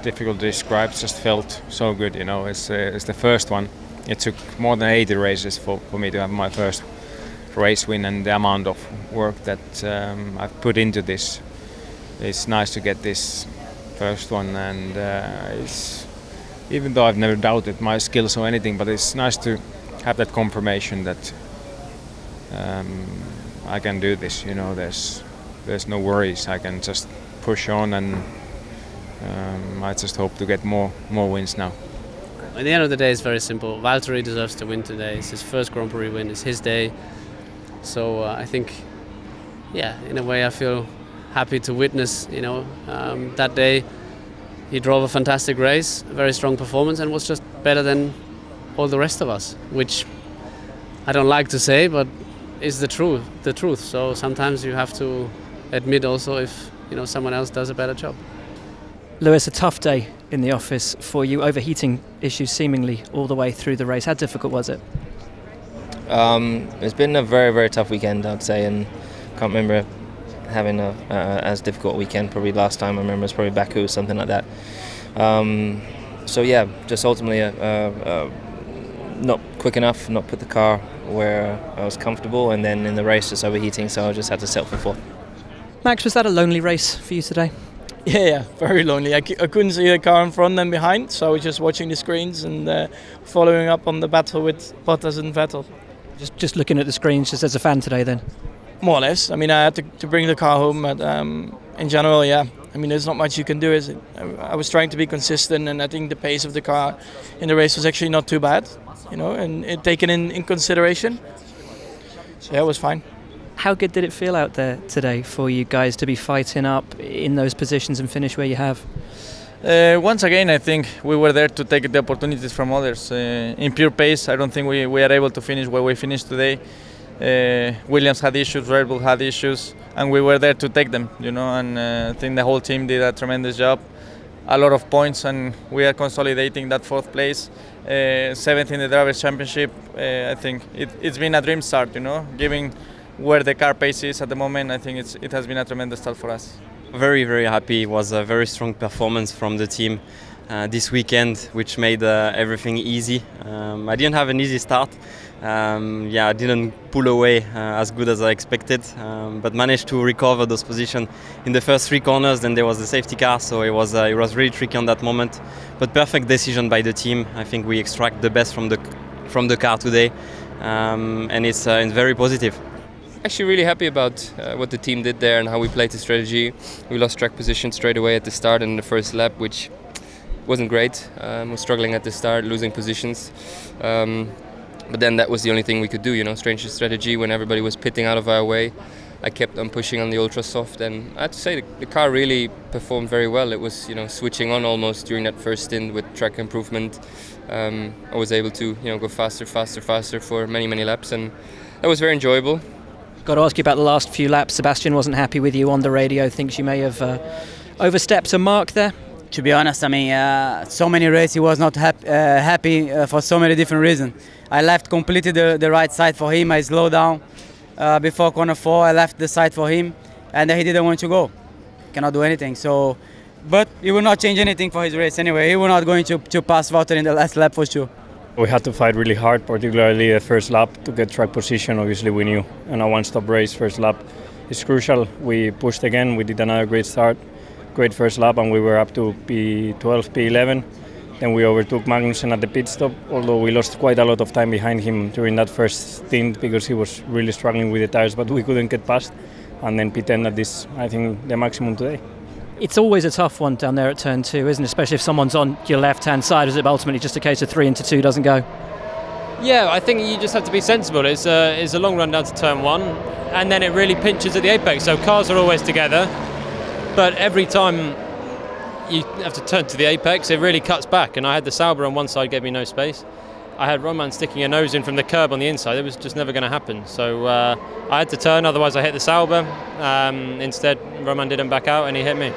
difficult to describe. Just felt so good, you know. It's the first one. It took more than 80 races for me to have my first race win, and the amount of work that I've put into this. It's nice to get this first one, and even though I've never doubted my skills or anything, but it's nice to have that confirmation that I can do this. You know, there's no worries. I can just push on, and I just hope to get more wins now. At the end of the day, it's very simple. Valtteri deserves to win today. It's his first Grand Prix win. It's his day. So I think, yeah, in a way, I feel happy to witness. You know, that day he drove a fantastic race, a very strong performance, and was just better than all the rest of us, which I don't like to say, but is the truth. So sometimes you have to admit also if someone else does a better job. Lewis, a tough day in the office for you, overheating issues seemingly all the way through the race. How difficult was it? It's been a very, very tough weekend, I'd say, and can't remember having a as difficult weekend. Probably last time I remember was probably Baku, something like that. So yeah, just ultimately not quick enough, not put the car where I was comfortable, and then in the race just overheating, so I just had to settle for fourth. Max, was that a lonely race for you today? Yeah, very lonely. I couldn't see the car in front and behind, so I was just watching the screens and following up on the battle with Bottas and Vettel. Just looking at the screens just as a fan today then? More or less. I mean, I had to bring the car home, but in general, yeah. I mean, there's not much you can do. I was trying to be consistent, and I think the pace of the car in the race was actually not too bad, and it taken in consideration. So yeah, it was fine. How good did it feel out there today for you guys to be fighting up in those positions and finish where you have? Once again, I think we were there to take the opportunities from others. In pure pace, I don't think we are able to finish where we finished today. Williams had issues, Red Bull had issues, and we were there to take them, and I think the whole team did a tremendous job. A lot of points, and we are consolidating that fourth place. 7th in the Drivers' Championship. I think it's been a dream start, given where the car pace is at the moment. I think it has been a tremendous start for us. Very, very happy. It was a very strong performance from the team this weekend, which made everything easy. I didn't have an easy start. I didn't pull away as good as I expected, but managed to recover those positions in the first 3 corners. Then there was the safety car, so it was really tricky on that moment. But perfect decision by the team. I think we extract the best from the car today, and it's very positive. Actually really happy about what the team did there and how we played the strategy. We lost track position straight away at the start in the first lap, which wasn't great. Was struggling at the start, losing positions. But then that was the only thing we could do, strange strategy when everybody was pitting out of our way. I kept on pushing on the ultra soft, and I have to say the car really performed very well. It was switching on almost during that first stint with track improvement. I was able to go faster for many laps, and that was very enjoyable. Got to ask you about the last few laps. Sebastian wasn't happy with you on the radio, thinks you may have overstepped a mark there. To be honest, I mean, so many races he was not happy for so many different reasons. I left completely the right side for him. I slowed down before corner 4. I left the side for him, and he didn't want to go. Cannot do anything. So, but he will not change anything for his race anyway. He will not going to pass Valtteri in the last lap for sure. We had to fight really hard, particularly the first lap, to get track position. Obviously we knew, and a one-stop race first lap is crucial. We pushed again, we did another great start, great first lap, and we were up to P12, P11. Then we overtook Magnussen at the pit stop, although we lost quite a lot of time behind him during that first stint because he was really struggling with the tires, but we couldn't get past. And then P10 at this, I think, the maximum today. It's always a tough one down there at turn 2, isn't it? Especially if someone's on your left-hand side. Is it ultimately just a case of 3 into 2 doesn't go? Yeah, I think you just have to be sensible. It's a long run down to turn 1, and then it really pinches at the apex. So cars are always together, but every time you have to turn to the apex, it really cuts back. And I had the Sauber on one side, gave me no space. I had Roman sticking a nose in from the curb on the inside. It was just never going to happen. So I had to turn, otherwise I hit the Sauber. Instead, Roman didn't back out and he hit me.